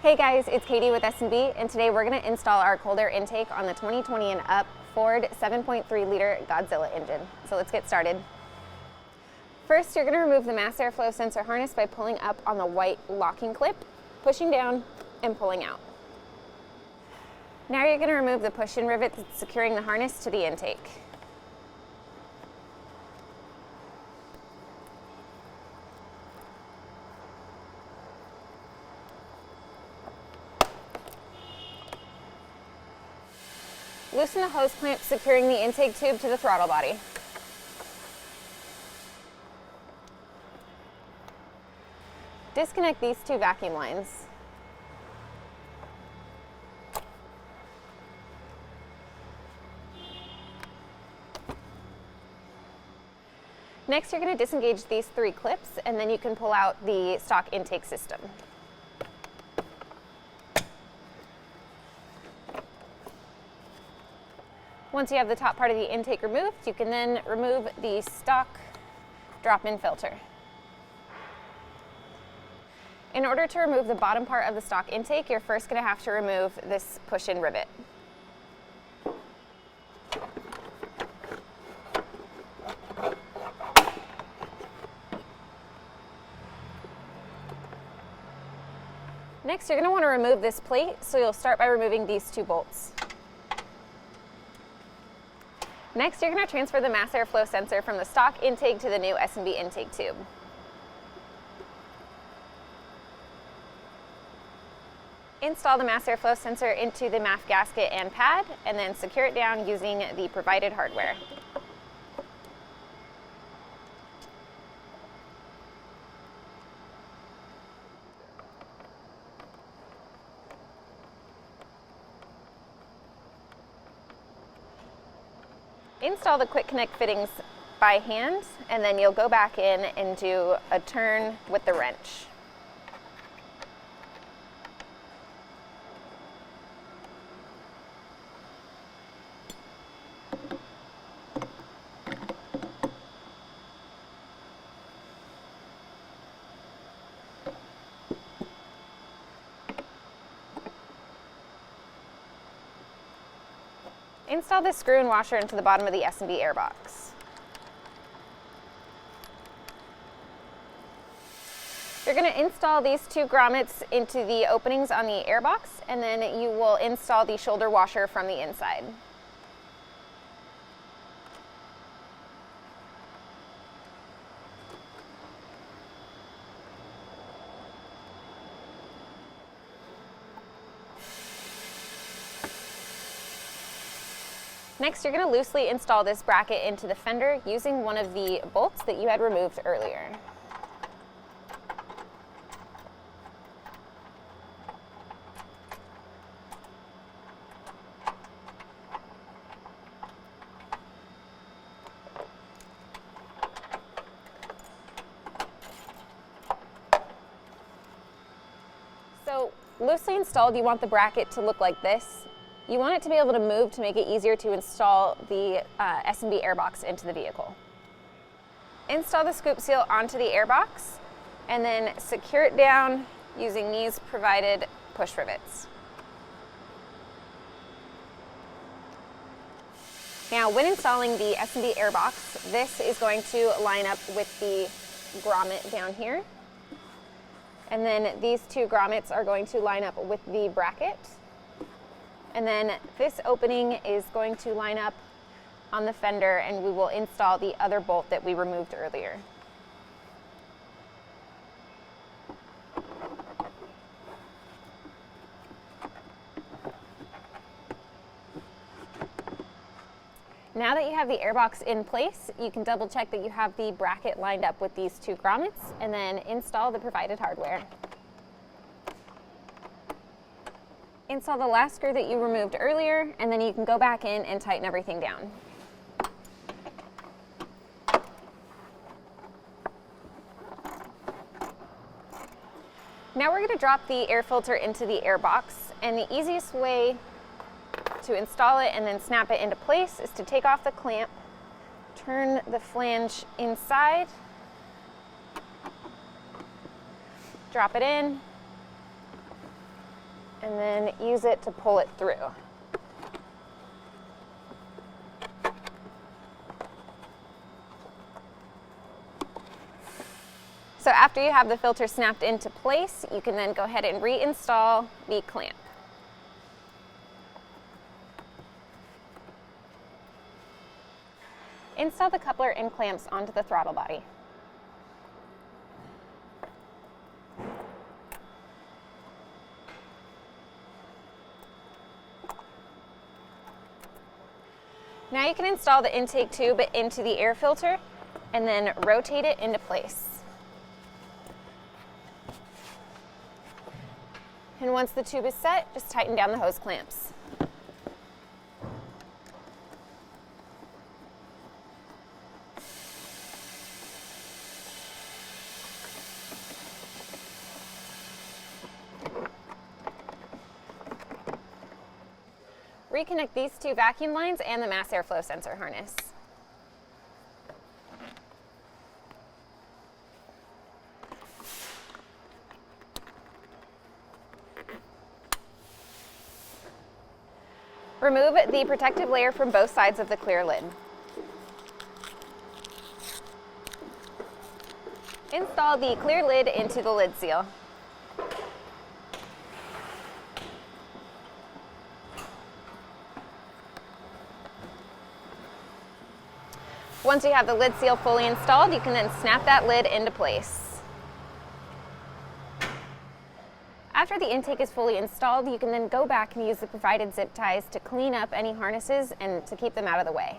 Hey guys, it's Katie with S&B, and today we're going to install our cold air intake on the 2020 and up Ford 7.3 liter Godzilla engine. So let's get started. First, you're going to remove the mass airflow sensor harness by pulling up on the white locking clip, pushing down, and pulling out. Now you're going to remove the push-in rivet that's securing the harness to the intake. Loosen the hose clamp securing the intake tube to the throttle body. Disconnect these two vacuum lines. Next, you're going to disengage these three clips, and then you can pull out the stock intake system. Once you have the top part of the intake removed, you can then remove the stock drop-in filter. In order to remove the bottom part of the stock intake, you're first going to have to remove this push-in rivet. Next, you're going to want to remove this plate, so you'll start by removing these two bolts. Next, you're going to transfer the mass airflow sensor from the stock intake to the new S&B intake tube. Install the mass airflow sensor into the MAF gasket and pad, and then secure it down using the provided hardware. Install the quick connect fittings by hand, and then you'll go back in and do a turn with the wrench. Install this screw and washer into the bottom of the S&B airbox. You're going to install these two grommets into the openings on the airbox, and then you will install the shoulder washer from the inside. Next, you're going to loosely install this bracket into the fender using one of the bolts that you had removed earlier. So, loosely installed, you want the bracket to look like this. You want it to be able to move to make it easier to install the S&B airbox into the vehicle. Install the scoop seal onto the airbox, and then secure it down using these provided push rivets. Now, when installing the S&B airbox, this is going to line up with the grommet down here. And then these two grommets are going to line up with the bracket. And then this opening is going to line up on the fender, and we will install the other bolt that we removed earlier. Now that you have the airbox in place, you can double check that you have the bracket lined up with these two grommets, and then install the provided hardware. Install the last screw that you removed earlier, and then you can go back in and tighten everything down. Now we're going to drop the air filter into the airbox, and the easiest way to install it and then snap it into place is to take off the clamp, turn the flange inside, drop it in, and then use it to pull it through. So after you have the filter snapped into place, you can then go ahead and reinstall the clamp. Install the coupler and clamps onto the throttle body. Now you can install the intake tube into the air filter and then rotate it into place. And once the tube is set, just tighten down the hose clamps. Reconnect these two vacuum lines and the mass airflow sensor harness. Remove the protective layer from both sides of the clear lid. Install the clear lid into the lid seal. Once you have the lid seal fully installed, you can then snap that lid into place. After the intake is fully installed, you can then go back and use the provided zip ties to clean up any harnesses and to keep them out of the way.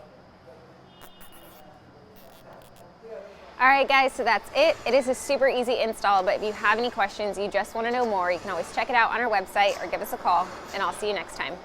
All right guys, so that's it. It is a super easy install, but if you have any questions, you just want to know more, you can always check it out on our website or give us a call, and I'll see you next time.